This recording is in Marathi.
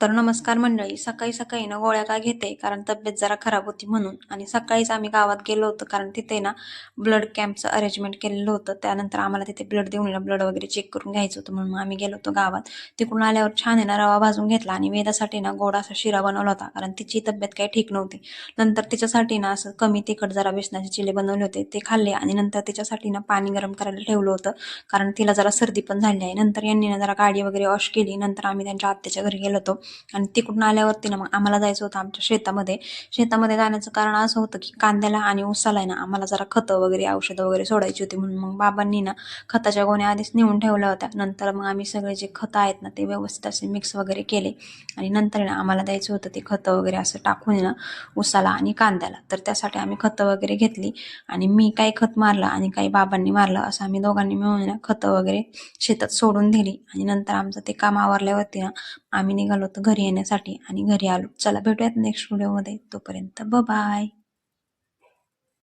तर नमस्कार मंडळी. सकाळी सकाळी ना गोळ्या का घेते कारण तब्येत जरा खराब होती म्हणून. आणि सकाळीच आम्ही गावात गेलो होतो कारण तिथे ना ब्लड कॅम्पचं अरेंजमेंट केलेलं होतं. त्यानंतर आम्हाला तिथे ब्लड देऊन ब्लड वगैरे चेक करून घ्यायचं होतं म्हणून आम्ही गेलो होतो गावात. तिकडून आल्यावर छान आहे ना रवा भाजून घेतला आणि वेदासाठी ना गोड असा शिरा बनवला होता कारण तिची तब्येत काही ठीक नव्हती. नंतर तिच्यासाठी ना असं कमी तिखट जरा बेसनाचे चिले बनवले होते ते खाल्ले आणि नंतर तिच्यासाठी ना पाणी गरम करायला ठेवलं होतं कारण तिला जरा सर्दी पण झाली आहे. नंतर यांनी ना जरा गाडी वगैरे वॉश केली. नंतर आम्ही त्यांच्या आत्याच्या घरी गेलो होतो आणि तिकडून आल्यावरती ना मग आम्हाला जायचं होतं आमच्या शेतामध्ये जाण्याचं कारण असं होतं की कांद्याला आणि ऊसाला आहे ना आम्हाला जरा खतं वगैरे औषधं वगैरे सोडायची होती म्हणून मग बाबांनी ना खताच्या गोण्या आधीच नेऊन ठेवल्या होत्या. नंतर मग आम्ही सगळे जे खतं आहेत ना ते व्यवस्थित असे मिक्स वगैरे केले आणि नंतर ना आम्हाला द्यायचं होतं ते खतं वगैरे असं टाकून ना ऊसाला आणि कांद्याला. तर त्यासाठी आम्ही खतं वगैरे घेतली आणि मी काही खत मारलं आणि काही बाबांनी मारलं असं आम्ही दोघांनी मिळून ना खतं वगैरे शेतात सोडून दिली आणि नंतर आमचं ते काम आवरल्यावरती ना आम्ही निघालो होतो घरी येण्यासाठी आणि घरी आलो. चला भेटूयात नेक्स्ट व्हिडिओमध्ये. तोपर्यंत बाय.